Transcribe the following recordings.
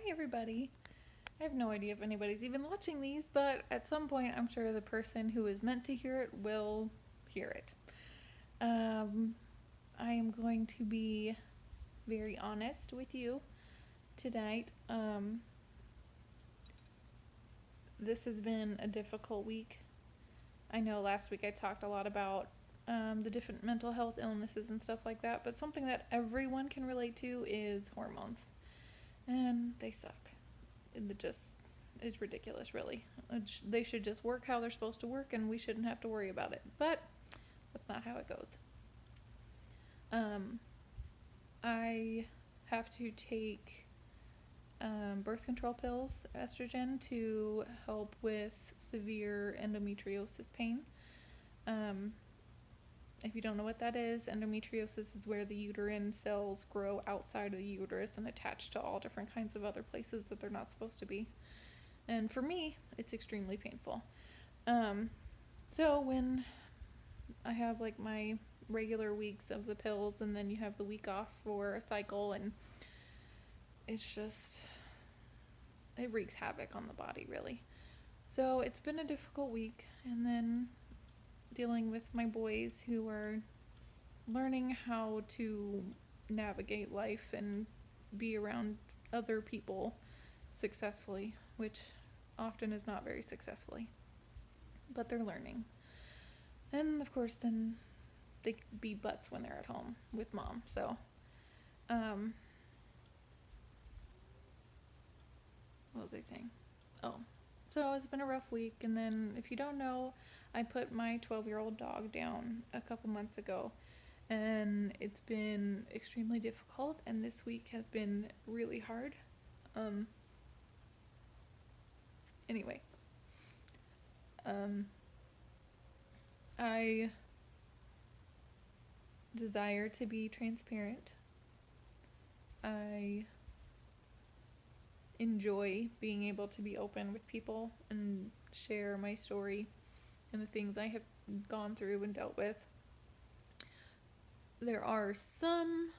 Hi, everybody. I have no idea if anybody's even watching these, but at some point, I'm sure the person who is meant to hear it will hear it. Um, I am going to be very honest with you tonight. This has been a difficult week. I know last week I talked a lot about the different mental health illnesses and stuff like that, but something that everyone can relate to is hormones. And they suck. It just is ridiculous, really. They should just work how they're supposed to work, and we shouldn't have to worry about it. But that's not how it goes. Um, I have to take birth control pills, estrogen, to help with severe endometriosis pain. Um, if you don't know what that is, endometriosis is where the uterine cells grow outside of the uterus and attach to all different kinds of other places that they're not supposed to be. And for me, it's extremely painful. Um, so when I have like my regular weeks of the pills and then you have the week off for a cycle, and it's just, it wreaks havoc on the body, really. So it's been a difficult week, and then dealing with my boys who are learning how to navigate life and be around other people successfully, which often is not very successfully, but they're learning. And of course, then they be butts when they're at home with mom. So, um, what was I saying? Oh, so it's been a rough week. And then, if you don't know, I put my 12-year-old dog down a couple months ago, and it's been extremely difficult. And this week has been really hard. Um, anyway, um, I desire to be transparent. I enjoy being able to be open with people and share my story and the things I have gone through and dealt with. There are some,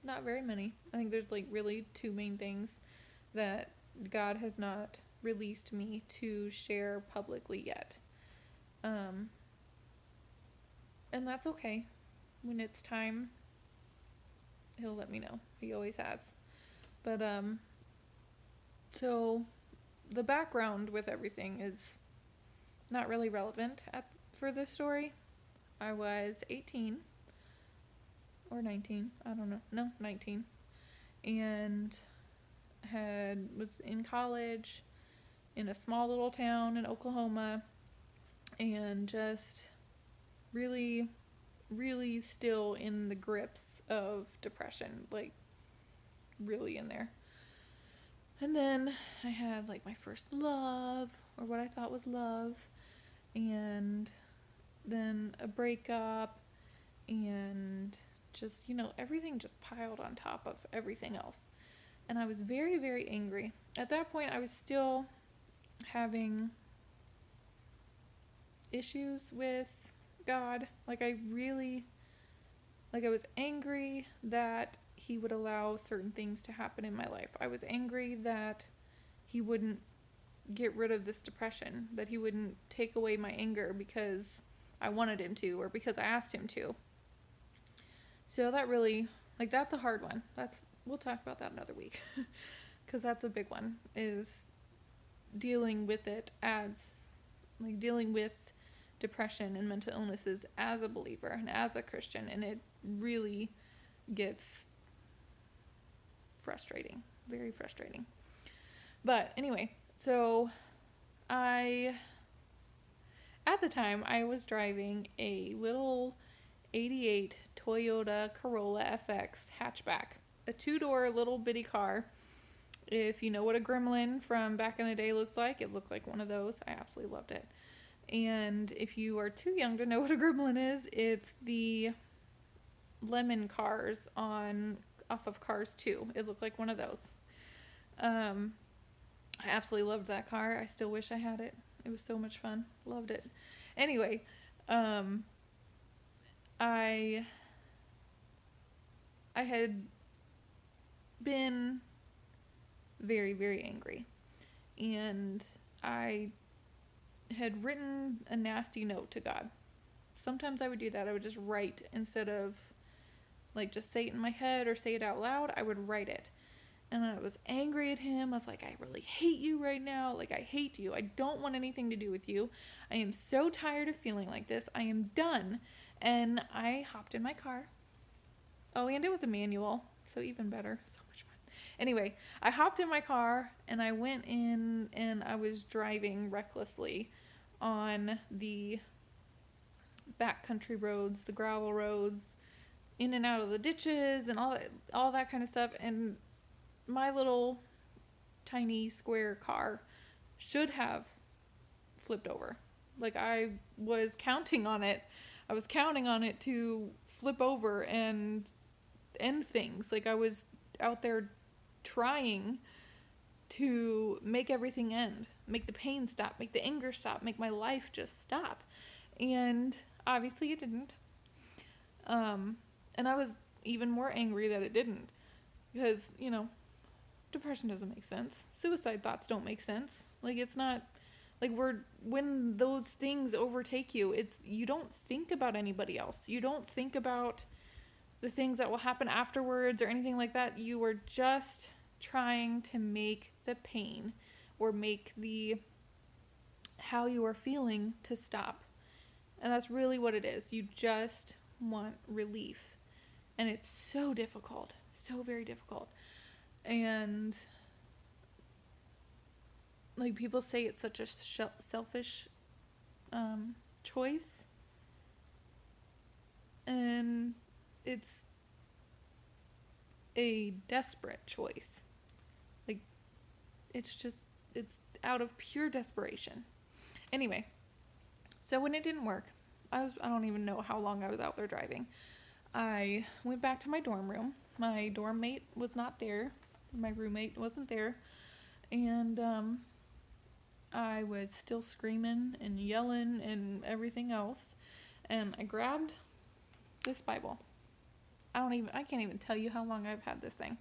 not very many. I think there's like really two main things that God has not released me to share publicly yet. Um, and that's okay. When it's time, He'll let me know. He always has. But, so the background with everything is not really relevant for this story. I was 18 or 19, I don't know. No, 19. And was in college in a small little town in Oklahoma, and just really really still in the grips of depression, like really in there. And then I had like my first love, or what I thought was love, and then a breakup, and just, everything just piled on top of everything else. And I was very, very angry. At that point, I was still having issues with God. I was angry that He would allow certain things to happen in my life. I was angry that He wouldn't get rid of this depression, that He wouldn't take away my anger because I wanted Him to, or because I asked Him to. So that really, that's a hard one. We'll talk about that another week, because that's a big one, is dealing with it as, dealing with depression and mental illnesses as a believer and as a Christian, and it really gets frustrating, very frustrating. But anyway, so at the time, I was driving a little 88 Toyota Corolla FX hatchback, a two-door little bitty car. If you know what a Gremlin from back in the day looks like, it looked like one of those. I absolutely loved it. And if you are too young to know what a Gremlin is, it's the lemon cars off of Cars 2. It looked like one of those. I absolutely loved that car. I still wish I had it. It was so much fun. Loved it. Anyway, I I had been very, very angry. And I had written a nasty note to God. Sometimes I would do that. I would just write instead of like just say it in my head or say it out loud. I would write it. And I was angry at him. I was like, I really hate you right now. Like, I hate you. I don't want anything to do with you. I am so tired of feeling like this. I am done. And I hopped in my car. Oh, and it was a manual, so even better. So much fun. Anyway, I hopped in my car and I went in and I was driving recklessly on the backcountry roads, the gravel roads, in and out of the ditches and all that kind of stuff. And my little tiny square car should have flipped over. Like, I was counting on it. I was counting on it to flip over and end things. Like, I was out there trying to make everything end, make the pain stop, make the anger stop, make my life just stop. And obviously it didn't. And I was even more angry that it didn't. Because, depression doesn't make sense. Suicide thoughts don't make sense. Like, it's not like when those things overtake you, you don't think about anybody else. You don't think about the things that will happen afterwards or anything like that. You are just trying to make the pain or make how you are feeling to stop. And that's really what it is. You just want relief. And it's so difficult. So very difficult. And like, people say it's such a selfish choice, and it's a desperate choice. Like, it's out of pure desperation. Anyway, so when it didn't work, I don't even know how long I was out there driving. I went back to my dorm room. My dorm mate was not there. My roommate wasn't there. And I was still screaming and yelling and everything else. And I grabbed this Bible. I can't even tell you how long I've had this thing.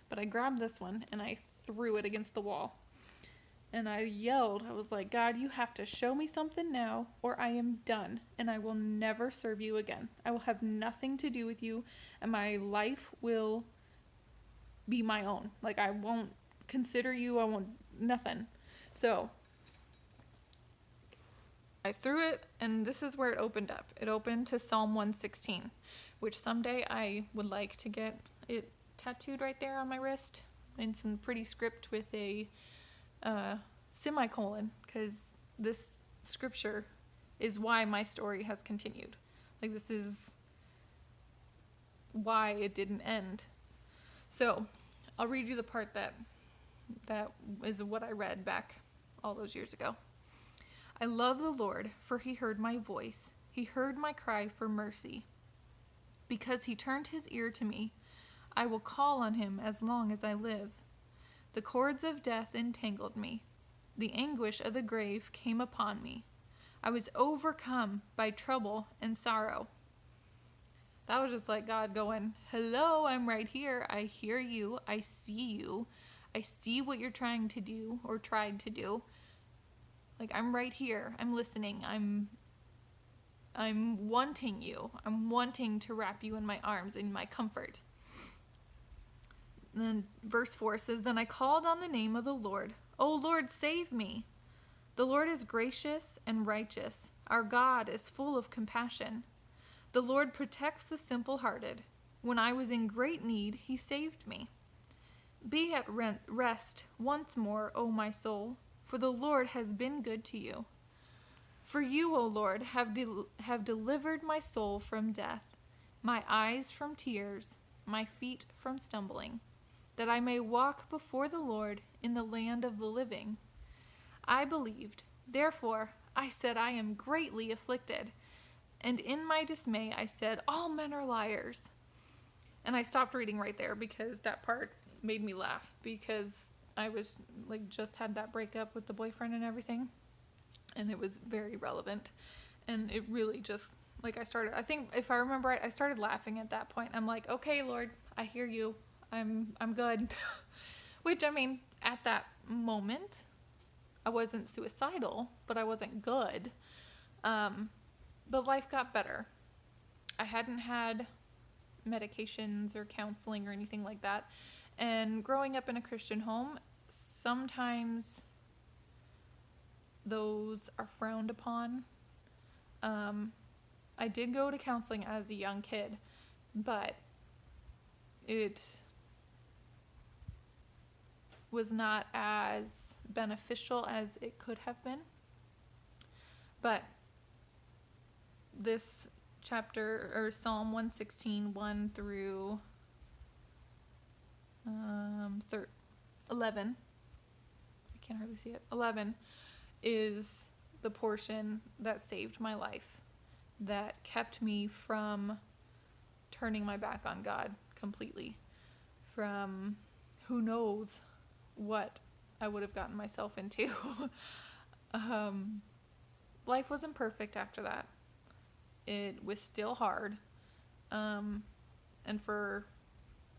But I grabbed this one and I threw it against the wall. And I yelled. I was like, God, you have to show me something now or I am done and I will never serve you again. I will have nothing to do with you and my life will be my own. Like, I won't consider you. I won't nothing. So I threw it and this is where it opened up. It opened to Psalm 116, which someday I would like to get it tattooed right there on my wrist in some pretty script with a semicolon, because this scripture is why my story has continued. Like, this is why it didn't end. So I'll read you the part that is what I read back all those years ago. I love the Lord, for he heard my voice. He heard my cry for mercy. Because he turned his ear to me, I will call on him as long as I live. The cords of death entangled me. The anguish of the grave came upon me. I was overcome by trouble and sorrow. That was just like God going, hello, I'm right here. I hear you. I see you. I see what you're trying to do or tried to do. Like, I'm right here. I'm listening. I'm wanting you. I'm wanting to wrap you in my arms, in my comfort. And then verse 4 says, Then I called on the name of the Lord. O Lord, save me. The Lord is gracious and righteous. Our God is full of compassion. The Lord protects the simple-hearted. When I was in great need, he saved me. Be at rest once more, O my soul, for the Lord has been good to you. For you, O Lord, have delivered my soul from death, my eyes from tears, my feet from stumbling, that I may walk before the Lord in the land of the living. I believed, therefore I said, I am greatly afflicted. And in my dismay I said, all men are liars. And I stopped reading right there because that part made me laugh, because I was like, just had that breakup with the boyfriend and everything. And it was very relevant. And it really just, like, I think if I remember right, I started laughing at that point. I'm like, okay, Lord, I hear you. I'm good. Which, I mean, at that moment, I wasn't suicidal, but I wasn't good. But life got better. I hadn't had medications or counseling or anything like that. And growing up in a Christian home, sometimes those are frowned upon. I did go to counseling as a young kid, but it was not as beneficial as it could have been. But this chapter, or Psalm 116, 1 through 11, I can't hardly see it, 11, is the portion that saved my life, that kept me from turning my back on God completely, from who knows what I would have gotten myself into. Life wasn't perfect after that. It was still hard. And for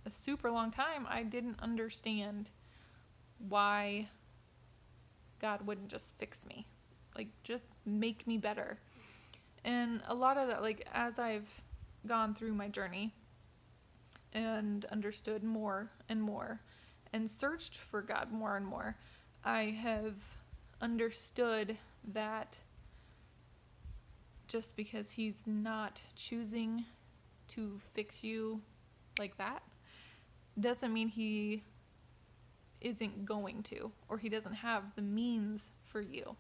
a super long time, I didn't understand why God wouldn't just fix me. Like, just make me better. And a lot of that, like, as I've gone through my journey and understood more and more and searched for God more and more, I have understood that just because he's not choosing to fix you like that doesn't mean he isn't going to, or he doesn't have the means for you.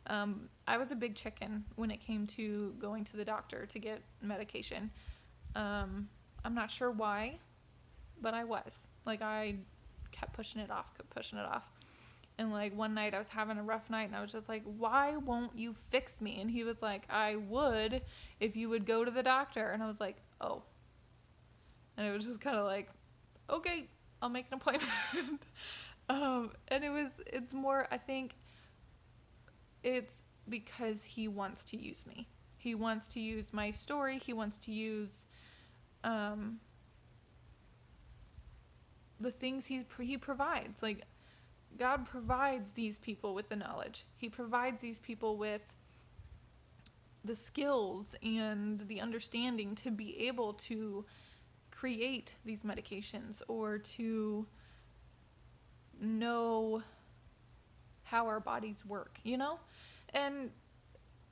I was a big chicken when it came to going to the doctor to get medication. I'm not sure why, but I was. Like, I kept pushing it off. And, like, one night I was having a rough night, and I was just like, why won't you fix me? And he was like, I would if you would go to the doctor. And I was like, oh. And it was just kind of like, okay, I'll make an appointment. And it's more, I think, it's because he wants to use me. He wants to use my story. He wants to use the things he provides. Like, God provides these people with the knowledge. He provides these people with the skills and the understanding to be able to create these medications or to know how our bodies work, you know? And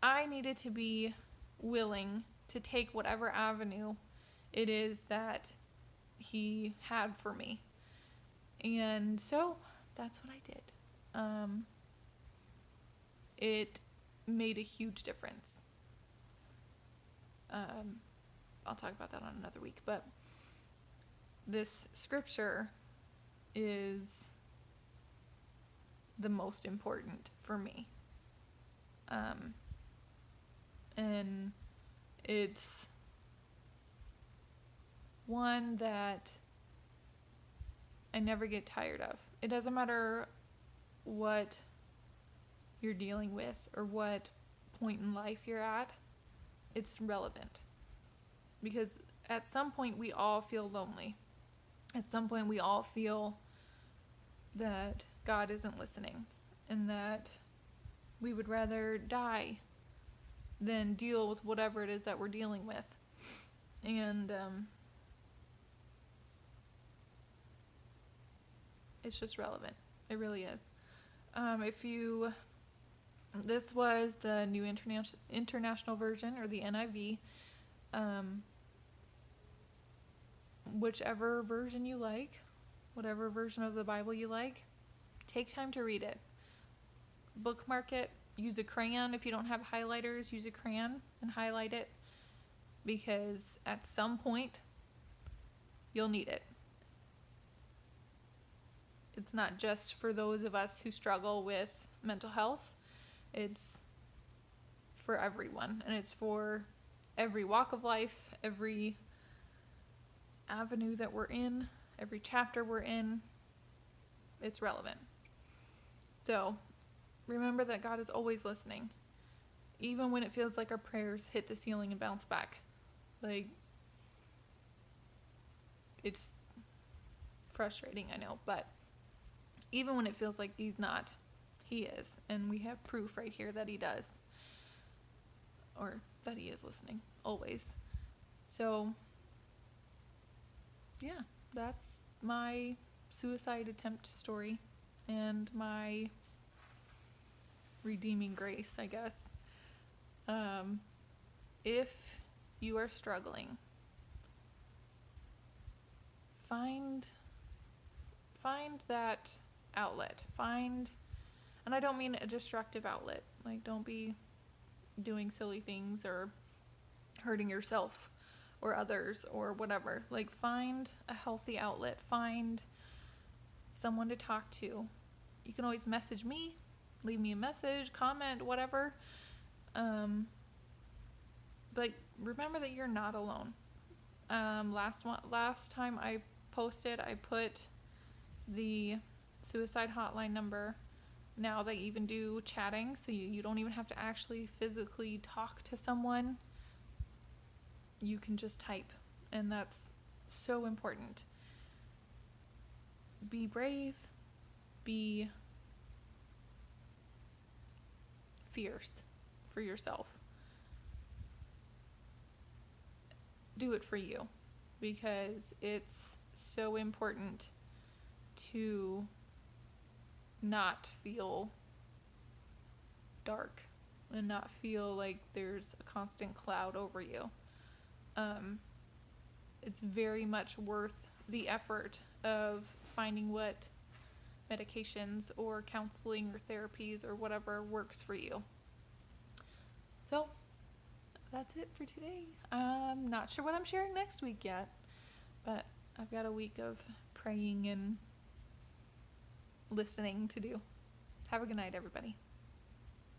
I needed to be willing to take whatever avenue it is that he had for me. And so that's what I did. It made a huge difference. I'll talk about that on another week, but this scripture is the most important for me. And it's one that I never get tired of. It doesn't matter what you're dealing with or what point in life you're at, it's relevant. Because at some point we all feel lonely. At some point we all feel that God isn't listening and that we would rather die than deal with whatever it is that we're dealing with. And it's just relevant. It really is. This was the New International Version, or the NIV. Whichever version you like, whatever version of the Bible you like, take time to read it. Bookmark it. Use a crayon. If you don't have highlighters, use a crayon and highlight it, because at some point you'll need it. It's not just for those of us who struggle with mental health. It's for everyone, and it's for every walk of life, every avenue that we're in, every chapter we're in. It's relevant. So remember that God is always listening, even when it feels like our prayers hit the ceiling and bounce back. Like, it's frustrating, I know, but Even when it feels like he's not, he is. And we have proof right here that he does. Or that he is listening, always. So, yeah, that's my suicide attempt story and my redeeming grace, I guess. If you are struggling, find that outlet. And I don't mean a destructive outlet. Like, don't be doing silly things or hurting yourself or others or whatever. Like, find a healthy outlet. Find someone to talk to. You can always message me, leave me a message, comment, whatever. But remember that you're not alone. Last time I posted, I put the suicide hotline number. Now they even do chatting, so you don't even have to actually physically talk to someone. You can just type, and that's so important. Be brave, be fierce for yourself. Do it for you, because it's so important to not feel dark and not feel like there's a constant cloud over you. It's very much worth the effort of finding what medications or counseling or therapies or whatever works for you. So that's it for today. I'm not sure what I'm sharing next week yet, but I've got a week of praying and listening to do. Have a good night, everybody.